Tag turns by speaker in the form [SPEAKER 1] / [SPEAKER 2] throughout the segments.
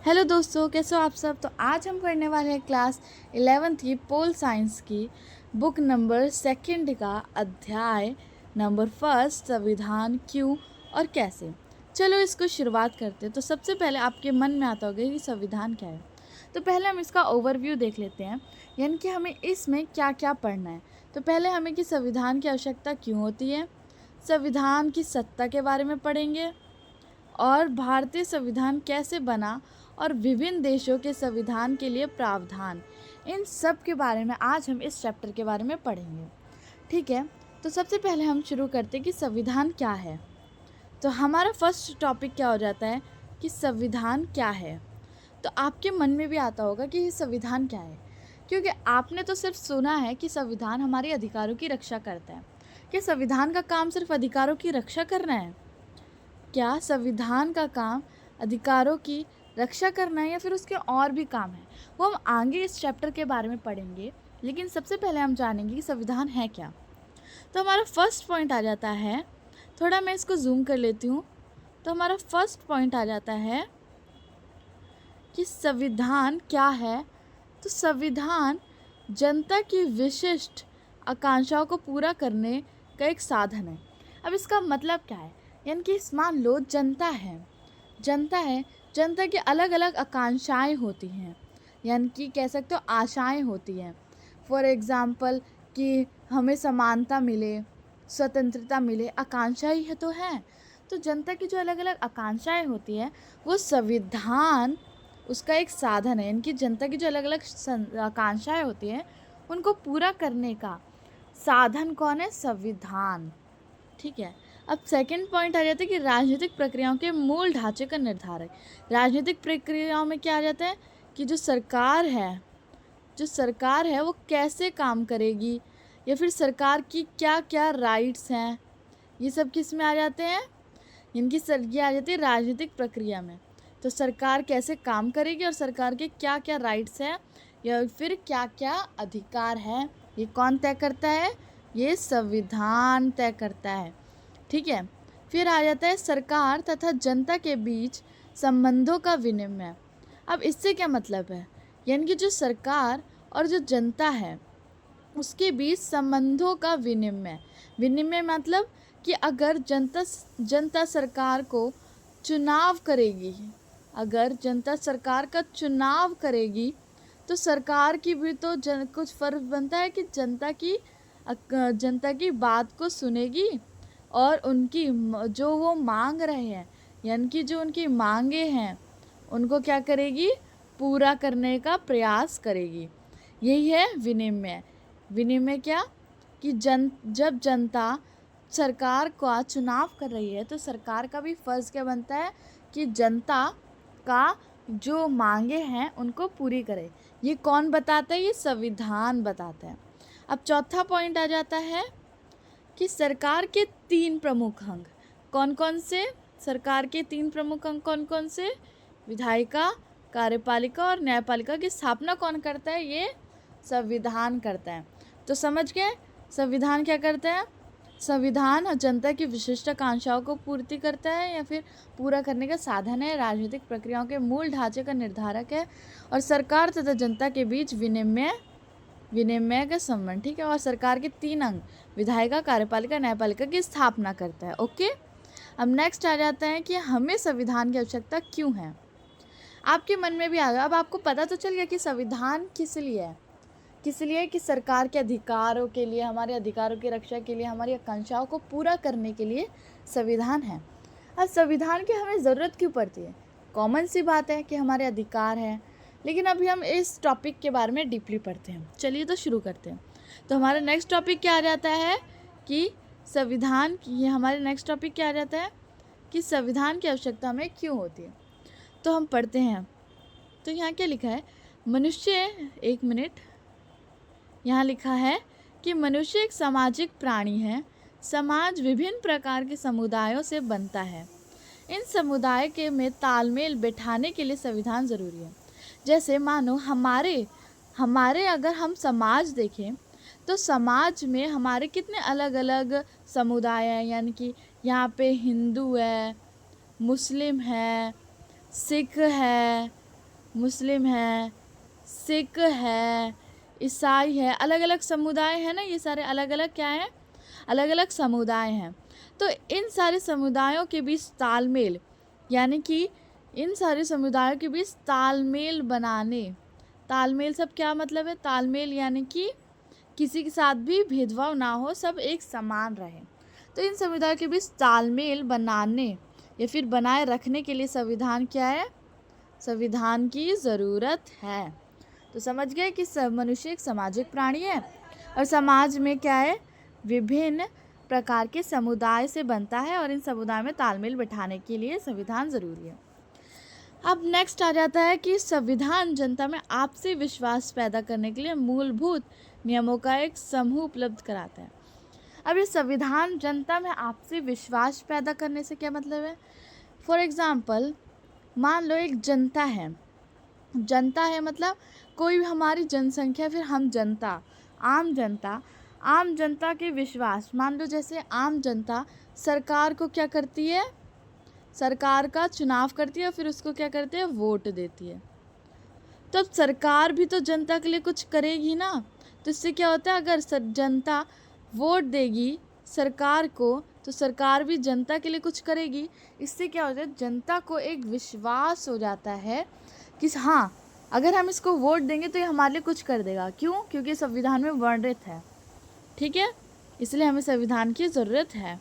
[SPEAKER 1] Hello दोस्तों, कैसे हो आप सब। तो आज हम पढ़ने वाले हैं क्लास 11th की पोल साइंस की बुक नंबर 2 का अध्याय नंबर 1 संविधान क्यों और कैसे। चलो इसको शुरुआत करते हैं। तो सबसे पहले आपके मन में आता होगा कि संविधान क्या है। तो पहले हम इसका ओवरव्यू देख लेते हैं, यानी कि हमें इसमें क्या क्या पढ़ना है। तो पहले हमें कि संविधान की आवश्यकता क्यों होती है, संविधान की सत्ता के बारे में पढ़ेंगे और भारतीय संविधान कैसे बना और विभिन्न देशों के संविधान के लिए प्रावधान, इन सब के बारे में आज हम इस चैप्टर के बारे में पढ़ेंगे। ठीक है, तो सबसे पहले हम शुरू करते हैं कि संविधान क्या है। तो हमारा फर्स्ट टॉपिक क्या हो जाता है कि संविधान क्या है। तो आपके मन में भी आता होगा कि ये संविधान क्या है, क्योंकि आपने तो सिर्फ सुना है कि संविधान हमारे अधिकारों की रक्षा करता है। क्या संविधान का काम सिर्फ अधिकारों की रक्षा करना है? क्या संविधान का काम अधिकारों की रक्षा करना है या फिर उसके और भी काम है, वो हम आगे इस चैप्टर के बारे में पढ़ेंगे। लेकिन सबसे पहले हम जानेंगे कि संविधान है क्या। तो हमारा फर्स्ट पॉइंट आ जाता है, थोड़ा मैं इसको जूम कर लेती हूँ। तो हमारा फर्स्ट पॉइंट आ जाता है कि संविधान क्या है। तो संविधान जनता की विशिष्ट आकांक्षाओं को पूरा करने का एक साधन है। अब इसका मतलब क्या है, यानी कि मान लो जनता की अलग अलग आकांक्षाएं होती हैं, यानी कि कह सकते हो आशाएं होती हैं। फॉर एग्ज़ाम्पल कि हमें समानता मिले, स्वतंत्रता मिले, आकांक्षा ही है तो है। तो जनता की जो अलग अलग आकांक्षाएं होती हैं वो संविधान उसका एक साधन है, यानी कि जनता की जो अलग अलग आकांक्षाएं होती हैं उनको पूरा करने का साधन कौन है? संविधान। ठीक है, अब सेकंड पॉइंट आ जाता है कि राजनीतिक प्रक्रियाओं के मूल ढांचे का निर्धारक। राजनीतिक प्रक्रियाओं में क्या आ जाता है कि जो सरकार है वो कैसे काम करेगी, या फिर सरकार की क्या क्या राइट्स हैं, ये सब किस में आ जाते हैं? इनकी ये आ जाती है राजनीतिक प्रक्रिया में। तो सरकार कैसे काम करेगी और सरकार के क्या क्या राइट्स हैं या फिर क्या क्या अधिकार हैं, ये कौन तय करता है? ये संविधान तय करता है। ठीक है, फिर आ जाता है सरकार तथा जनता के बीच संबंधों का विनिमय। अब इससे क्या मतलब है, यानी कि जो सरकार और जो जनता है उसके बीच संबंधों का विनिमय मतलब कि अगर जनता सरकार को चुनाव करेगी, अगर जनता सरकार का चुनाव करेगी तो सरकार की भी तो कुछ फर्ज बनता है कि जनता की बात को सुनेगी और उनकी जो वो मांग रहे हैं, यानी कि जो उनकी मांगे हैं उनको क्या करेगी? पूरा करने का प्रयास करेगी। यही है विनिमय। विनिमय क्या कि जब जनता सरकार का चुनाव कर रही है तो सरकार का भी फ़र्ज़ क्या बनता है कि जनता का जो मांगे हैं उनको पूरी करे। ये कौन बताता है? ये संविधान बताता है। अब चौथा पॉइंट आ जाता है कि सरकार के 3 प्रमुख अंग कौन कौन से? सरकार के 3 प्रमुख अंग कौन कौन से? विधायिका, कार्यपालिका और न्यायपालिका की स्थापना कौन करता है? ये संविधान करता है। तो समझ गए संविधान क्या करता है? संविधान जनता की विशिष्ट आकांक्षाओं को पूर्ति करता है या फिर पूरा करने का साधन है, राजनीतिक प्रक्रियाओं के मूल ढांचे का निर्धारक है और सरकार तथा जनता के बीच विनिमय का संबंध। ठीक है, और सरकार के 3 अंग विधायिका, कार्यपालिका, न्यायपालिका की स्थापना करता है। ओके, अब नेक्स्ट आ जाता है कि हमें संविधान की आवश्यकता क्यों है। आपके मन में भी आ गया, अब आपको पता तो चल गया कि संविधान किस लिए है। किस लिए? कि सरकार के अधिकारों के लिए, हमारे अधिकारों की रक्षा के लिए, हमारी आकांक्षाओं को पूरा करने के लिए संविधान है। अब संविधान की हमें ज़रूरत क्यों पड़ती है? कॉमन सी बात है कि हमारे अधिकार हैं, लेकिन अभी हम इस टॉपिक के बारे में डीपली पढ़ते हैं। चलिए तो शुरू करते हैं। तो हमारा नेक्स्ट टॉपिक क्या आ जाता है कि संविधान की, हमारे नेक्स्ट टॉपिक क्या आ जाता है कि संविधान की आवश्यकता हमें क्यों होती है। तो हम पढ़ते हैं। तो यहाँ क्या लिखा है? एक मिनट, यहाँ लिखा है कि मनुष्य एक सामाजिक प्राणी है। समाज विभिन्न प्रकार के समुदायों से बनता है। इन समुदाय के में तालमेल बैठाने के लिए संविधान ज़रूरी है। जैसे मानो हमारे अगर हम समाज देखें तो समाज में हमारे कितने अलग अलग समुदाय हैं, यानी कि यहाँ पे हिंदू है, मुस्लिम है, सिख है, मुस्लिम है, सिख है, ईसाई है, अलग अलग समुदाय है ना, ये सारे अलग अलग क्या हैं, अलग अलग समुदाय हैं। तो इन सारे समुदायों के बीच तालमेल, यानी कि इन सारे समुदायों के बीच तालमेल बनाने, तालमेल सब क्या मतलब है, तालमेल यानी कि किसी के साथ भी भेदभाव ना हो, सब एक समान रहे। तो इन समुदायों के बीच तालमेल बनाने या फिर बनाए रखने के लिए संविधान क्या है, संविधान की ज़रूरत है। तो समझ गए कि मनुष्य एक सामाजिक प्राणी है और समाज में क्या है, विभिन्न प्रकार के समुदाय से बनता है और इन समुदाय में तालमेल बिठाने के लिए संविधान ज़रूरी है। अब नेक्स्ट आ जाता है कि संविधान जनता में आपसी विश्वास पैदा करने के लिए मूलभूत नियमों का एक समूह उपलब्ध कराता है। अब ये संविधान जनता में आपसी विश्वास पैदा करने से क्या मतलब है, फॉर एग्ज़ाम्पल मान लो एक जनता है, जनता है मतलब कोई भी हमारी जनसंख्या, फिर हम जनता, आम जनता, आम जनता के विश्वास, मान लो जैसे आम जनता सरकार को क्या करती है, सरकार का चुनाव करती है और फिर उसको क्या करते हैं, वोट देती है। तो अब सरकार भी तो जनता के लिए कुछ करेगी ना, तो इससे क्या होता है, अगर जनता वोट देगी सरकार को तो सरकार भी जनता के लिए कुछ करेगी। इससे क्या होता है, जनता को एक विश्वास हो जाता है कि हाँ अगर हम इसको वोट देंगे तो ये हमारे लिए कुछ कर देगा। क्यों, क्योंकि संविधान में वर्णित है, ठीक है, इसलिए हमें संविधान की ज़रूरत है।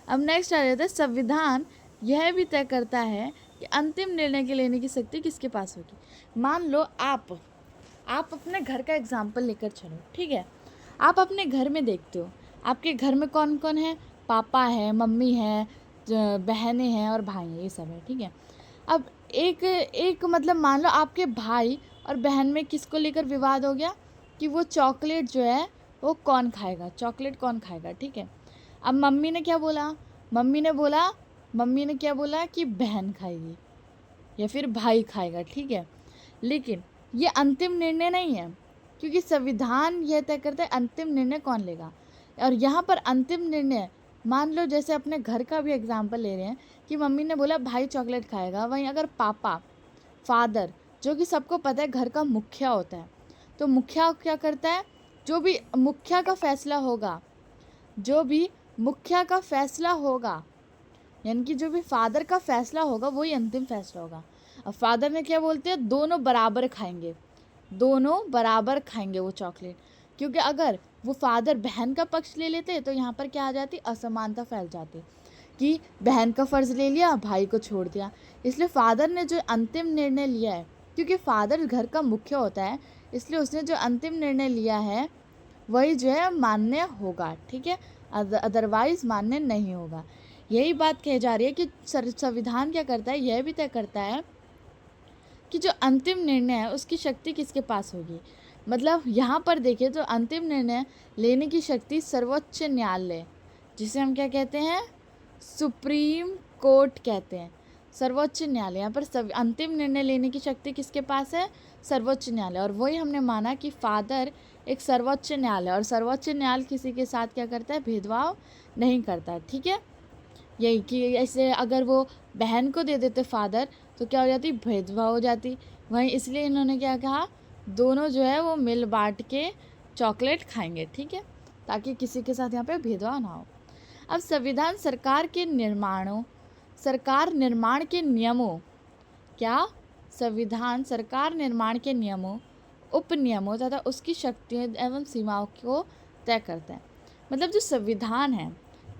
[SPEAKER 1] अब नेक्स्ट आ जाता है, संविधान यह भी तय करता है कि अंतिम निर्णय के लेने की शक्ति किसके पास होगी। मान लो आप अपने घर का एग्जाम्पल लेकर चलो, ठीक है, आप अपने घर में देखते हो आपके घर में कौन कौन है, पापा है, मम्मी है, बहनें हैं और भाई हैं, ये सब है, ठीक है। अब एक मतलब मान लो आपके भाई और बहन में किसको लेकर विवाद हो गया कि वो चॉकलेट जो है वो कौन खाएगा, चॉकलेट कौन खाएगा, ठीक है। अब मम्मी ने क्या बोला, मम्मी ने क्या बोला कि बहन खाएगी या फिर भाई खाएगा, ठीक है। लेकिन ये अंतिम निर्णय नहीं है, क्योंकि संविधान यह तय करता है अंतिम निर्णय कौन लेगा। और यहाँ पर अंतिम निर्णय, मान लो जैसे अपने घर का भी एग्जाम्पल ले रहे हैं कि मम्मी ने बोला भाई चॉकलेट खाएगा, वहीं अगर पापा, फादर, जो कि सबको पता है घर का मुखिया होता है, तो मुखिया क्या करता है, जो भी मुखिया का फैसला होगा, जो भी मुखिया का फैसला होगा, यानी कि जो भी फादर का फैसला होगा वही अंतिम फैसला होगा। अब फादर ने क्या बोलते हैं, दोनों बराबर खाएंगे, दोनों बराबर खाएंगे वो चॉकलेट, क्योंकि अगर वो फादर बहन का पक्ष ले लेते तो यहाँ पर क्या आ जाती, असमानता फैल जाती कि बहन का फ़र्ज़ ले लिया, भाई को छोड़ दिया। इसलिए फादर ने जो अंतिम निर्णय लिया है, क्योंकि फादर घर का मुख्य होता है, इसलिए उसने जो अंतिम निर्णय लिया है वही जो है मान्य होगा, ठीक है, अदरवाइज़ मान्य नहीं होगा। यही बात कही जा रही है कि संविधान क्या करता है, यह भी तय करता है कि जो अंतिम निर्णय है उसकी शक्ति किसके पास होगी। मतलब यहाँ पर देखिए तो अंतिम निर्णय लेने की शक्ति सर्वोच्च न्यायालय, जिसे हम क्या कहते हैं, सुप्रीम कोर्ट कहते हैं, सर्वोच्च न्यायालय। यहाँ पर अंतिम निर्णय लेने की शक्ति किसके पास है, सर्वोच्च न्यायालय। और वही हमने माना कि फादर एक सर्वोच्च न्यायालय, और सर्वोच्च न्यायालय किसी के साथ क्या करता है, भेदभाव नहीं करता, ठीक है। यही कि ऐसे अगर वो बहन को दे देते फादर तो क्या हो जाती, भेदभाव हो जाती। वहीं इसलिए इन्होंने क्या कहा, दोनों जो है वो मिल बांट के चॉकलेट खाएंगे, ठीक है, ताकि किसी के साथ यहाँ पे भेदभाव ना हो। अब संविधान सरकार निर्माण के नियमों, क्या, संविधान सरकार निर्माण के नियमों, उपनियमों तथा उसकी शक्तियों एवं सीमाओं को तय करता है। मतलब जो संविधान है,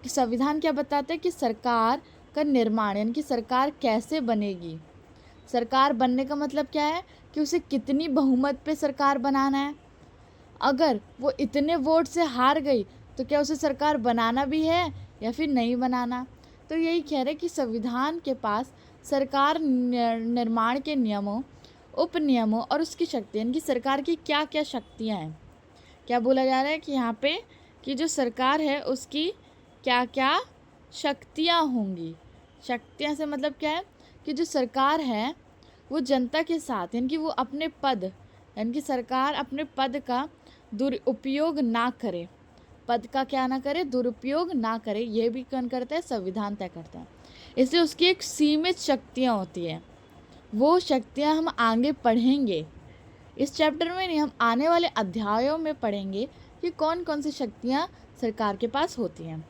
[SPEAKER 1] कि संविधान क्या बताता है कि सरकार का निर्माण, यानी कि सरकार कैसे बनेगी। सरकार बनने का मतलब क्या है कि उसे कितनी बहुमत पे सरकार बनाना है। अगर वो इतने वोट से हार गई तो क्या उसे सरकार बनाना भी है या फिर नहीं बनाना। तो यही कह रहे कि संविधान के पास सरकार निर्माण के नियमों, उपनियमों और उसकी शक्ति, यानी कि सरकार की क्या क्या शक्तियाँ हैं। क्या बोला जा रहा है कि यहाँ पे कि जो सरकार है उसकी क्या क्या शक्तियाँ होंगी। शक्तियाँ से मतलब क्या है कि जो सरकार है वो जनता के साथ, यानी कि वो अपने पद, यानी कि सरकार अपने पद का दुरुपयोग ना करे, पद का क्या ना करे, दुरुपयोग ना करे, ये भी कौन करता है, संविधान तय करता है। इसलिए उसकी एक सीमित शक्तियाँ होती है, वो शक्तियाँ हम आगे पढ़ेंगे। इस चैप्टर में नहीं, हम आने वाले अध्यायों में पढ़ेंगे कि कौन कौन सी शक्तियाँ सरकार के पास होती हैं।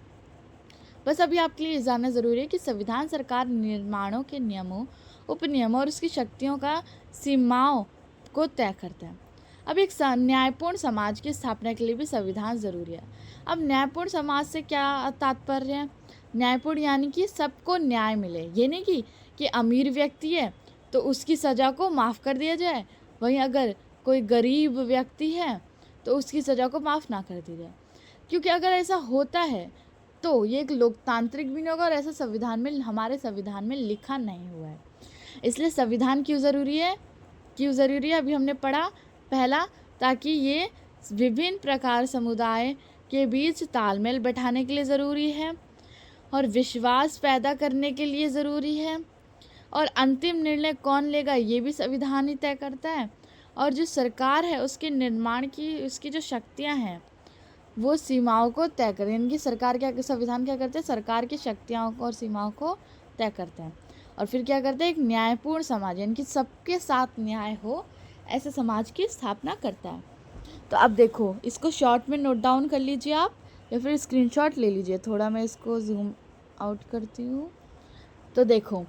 [SPEAKER 1] बस अभी आपके लिए जानना ज़रूरी है कि संविधान सरकार निर्माणों के नियमों, उपनियमों और उसकी शक्तियों का सीमाओं को तय करता है। अब एक न्यायपूर्ण समाज की स्थापना के लिए भी संविधान ज़रूरी है। अब न्यायपूर्ण समाज से क्या तात्पर्य है? न्यायपूर्ण यानी कि सबको न्याय मिले। ये नहीं कि अमीर व्यक्ति है तो उसकी सज़ा को माफ़ कर दिया जाए, वहीं अगर कोई गरीब व्यक्ति है तो उसकी सज़ा को माफ़ ना कर दी जाए, क्योंकि अगर ऐसा होता है तो ये एक लोकतांत्रिक भी नहीं होगा और ऐसा संविधान में, हमारे संविधान में लिखा नहीं हुआ है। इसलिए संविधान क्यों ज़रूरी है? अभी हमने पढ़ा। पहला, ताकि ये विभिन्न प्रकार समुदाय के बीच तालमेल बैठाने के लिए ज़रूरी है, और विश्वास पैदा करने के लिए ज़रूरी है, और अंतिम निर्णय कौन लेगा ये भी संविधान ही तय करता है। और जो सरकार है उसके निर्माण की, उसकी जो शक्तियाँ हैं वो सीमाओं को तय करें। यानी कि सरकार क्या, संविधान क्या करते हैं? सरकार की शक्तियों को और सीमाओं को तय करते हैं। और फिर क्या करते हैं? एक न्यायपूर्ण समाज, यानी कि सबके साथ न्याय हो, ऐसे समाज की स्थापना करता है। तो अब देखो, इसको शॉर्ट में नोट डाउन कर लीजिए आप, या फिर स्क्रीनशॉट ले लीजिए। थोड़ा मैं इसको जूम आउट करती हूँ। तो देखो,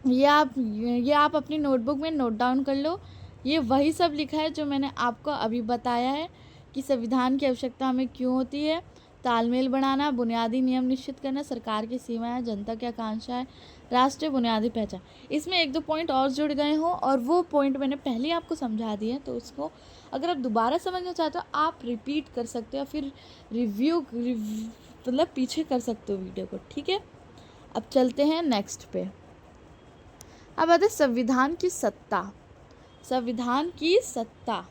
[SPEAKER 1] ये आप अपनी नोटबुक में नोट डाउन कर लो। ये वही सब लिखा है जो मैंने आपको अभी बताया है कि संविधान की आवश्यकता हमें क्यों होती है। तालमेल बढ़ाना, बुनियादी नियम निश्चित करना, सरकार की सीमाएं, जनता की आकांक्षाएं, राष्ट्रीय बुनियादी पहचान। इसमें एक दो पॉइंट और जुड़ गए हों और वो पॉइंट मैंने पहले आपको समझा दिए, तो उसको अगर आप दोबारा समझना चाहते हो आप रिपीट कर सकते हो, फिर रिव्यू मतलब पीछे कर सकते हो वीडियो को। ठीक है, अब चलते हैं नेक्स्ट पे। अब आते संविधान की सत्ता। संविधान की सत्ता,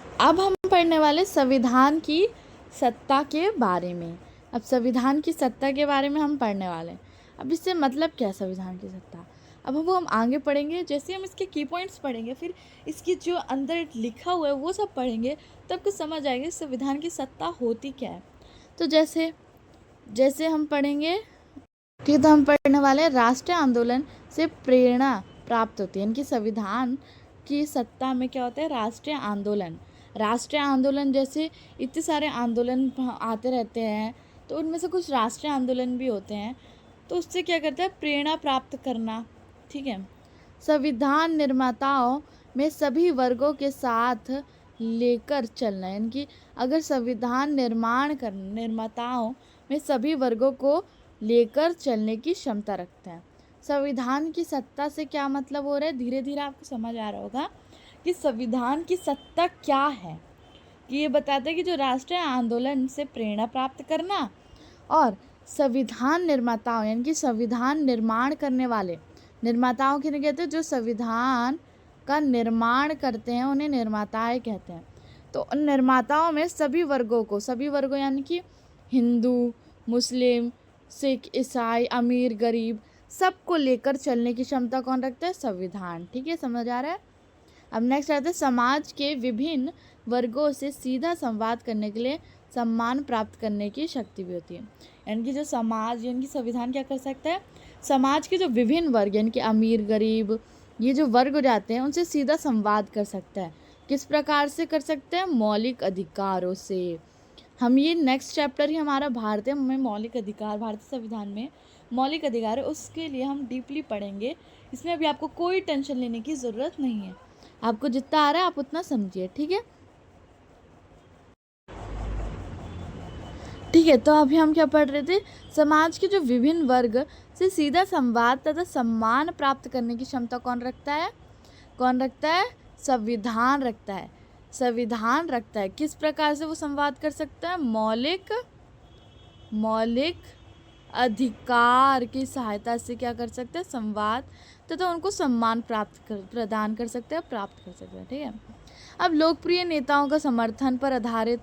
[SPEAKER 1] अब हम पढ़ने वाले संविधान की सत्ता के बारे में। अब संविधान की सत्ता के बारे में हम पढ़ने वाले हैं। अब इससे मतलब क्या है संविधान की सत्ता? अब वो हम आगे पढ़ेंगे, जैसे हम इसके की पॉइंट्स पढ़ेंगे, फिर इसकी जो अंदर लिखा हुआ है वो सब पढ़ेंगे, तब कुछ समझ आएगा संविधान की सत्ता होती क्या है। तो जैसे हम पढ़ेंगे, ठीक है, तो हम पढ़ने वाले राष्ट्रीय आंदोलन से प्रेरणा प्राप्त होती है। इनकी संविधान की सत्ता में क्या होता है? राष्ट्रीय आंदोलन जैसे इतने सारे आंदोलन आते रहते हैं, तो उनमें से कुछ राष्ट्रीय आंदोलन भी होते हैं, तो उससे क्या करता है? प्रेरणा प्राप्त करना। ठीक है, संविधान निर्माताओं में सभी वर्गों के साथ लेकर चलना, यानी कि अगर संविधान निर्माताओं में सभी वर्गों को लेकर चलने की क्षमता रखता है। संविधान की सत्ता से क्या मतलब हो रहा है? धीरे धीरे आपको समझ आ रहा होगा कि संविधान की सत्ता क्या है। कि ये बताते हैं कि जो राष्ट्रीय आंदोलन से प्रेरणा प्राप्त करना, और संविधान निर्माताओं यानी कि संविधान निर्माण करने वाले, निर्माताओं किन्हें कहते हैं? जो संविधान का निर्माण करते हैं उन्हें निर्माताएं कहते हैं। तो उन निर्माताओं में सभी वर्गों यानी कि हिंदू, मुस्लिम, सिख, ईसाई, अमीर, गरीब, सबको लेकर चलने की क्षमता कौन रखता है? संविधान। ठीक है, समझ आ रहा है? अब नेक्स्ट आता है समाज के विभिन्न वर्गों से सीधा संवाद करने के लिए सम्मान प्राप्त करने की शक्ति भी होती है। यानी कि जो समाज, यानी कि संविधान क्या कर सकता है? समाज के जो विभिन्न वर्ग, यानी कि अमीर, गरीब, ये जो वर्ग हो जाते हैं उनसे सीधा संवाद कर सकता है। किस प्रकार से कर सकते हैं? मौलिक अधिकारों से। हम ये नेक्स्ट चैप्टर ही हमारा भारतीय में मौलिक अधिकार, भारतीय संविधान में मौलिक अधिकार है, उसके लिए हम डीपली पढ़ेंगे। इसमें अभी आपको कोई टेंशन लेने की ज़रूरत नहीं है, आपको जितना आ रहा है आप उतना समझिए। ठीक है, तो अभी हम क्या पढ़ रहे थे? समाज के जो विभिन्न वर्ग से सीधा संवाद तथा सम्मान प्राप्त करने की क्षमता कौन रखता है? संविधान रखता है। किस प्रकार से वो संवाद कर सकता है? मौलिक अधिकार की सहायता से क्या कर सकते हैं? संवाद तथा उनको सम्मान प्रदान कर सकते हैं, प्राप्त कर सकते हैं। ठीक है, अब लोकप्रिय नेताओं का समर्थन पर आधारित।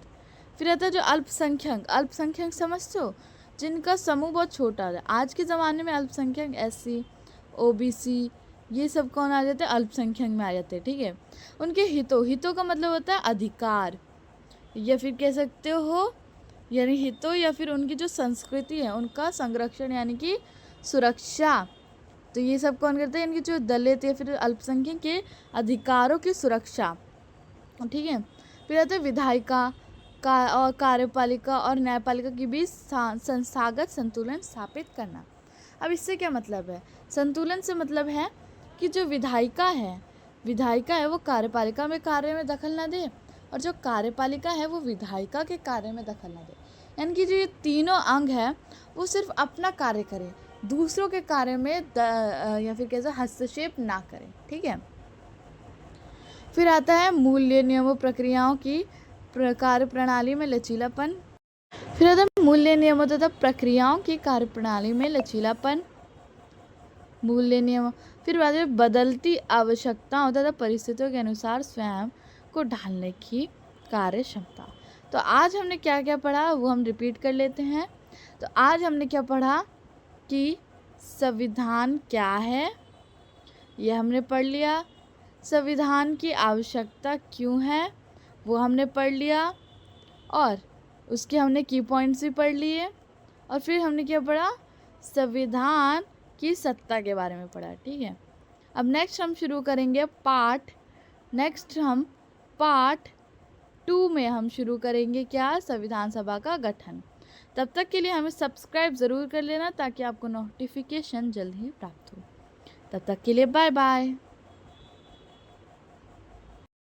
[SPEAKER 1] फिर आता है जो अल्पसंख्यक समझते हो? जिनका समूह बहुत छोटा है। आज के ज़माने में अल्पसंख्यक SC, OBC, ये सब कौन आ जाते हैं? अल्पसंख्यक में आ जाते हैं। ठीक है, उनके हितों का मतलब होता है अधिकार, या फिर कह सकते हो यानी हितों, या फिर उनकी जो संस्कृति है उनका संरक्षण यानी कि सुरक्षा तो ये सब कौन करते हैं, इनकी जो दलित या फिर अल्पसंख्यक के अधिकारों की सुरक्षा, ठीक है। फिर आता है विधायिका का और कार्यपालिका और न्यायपालिका के बीच संस्थागत संतुलन स्थापित करना। अब इससे क्या मतलब है, संतुलन से मतलब है कि जो विधायिका है वो कार्यपालिका में कार्य में दखल ना दे, और जो कार्यपालिका है वो विधायिका के कार्य में दखल ना दे। यानी कि जो ये तीनों अंग है वो सिर्फ अपना कार्य करे, दूसरों के कार्य में या फिर कैसे हस्तक्षेप ना करें, ठीक है। फिर आता है मूल्य नियमों प्रक्रियाओं की कार्य प्रणाली में लचीलापन। फिर आता है मूल्य नियमों तथा प्रक्रियाओं की कार्य प्रणाली में लचीलापन, मूल्य नियम। फिर बाद में बदलती आवश्यकताओं तथा परिस्थितियों के अनुसार स्वयं को ढालने की कार्य क्षमता। तो आज हमने क्या क्या पढ़ा वो हम रिपीट कर लेते हैं। तो आज हमने क्या पढ़ा कि संविधान क्या है, ये हमने पढ़ लिया। संविधान की आवश्यकता क्यों है वो हमने पढ़ लिया, और उसके हमने की पॉइंट्स भी पढ़ लिए। और फिर हमने क्या पढ़ा, संविधान की सत्ता के बारे में पढ़ा, ठीक है। अब नेक्स्ट हम शुरू करेंगे पार्ट 2 में हम शुरू करेंगे क्या, संविधान सभा का गठन। तब तक के लिए हमें सब्सक्राइब ज़रूर कर लेना ताकि आपको नोटिफिकेशन जल्द ही प्राप्त हो। तब तक के लिए बाय बाय।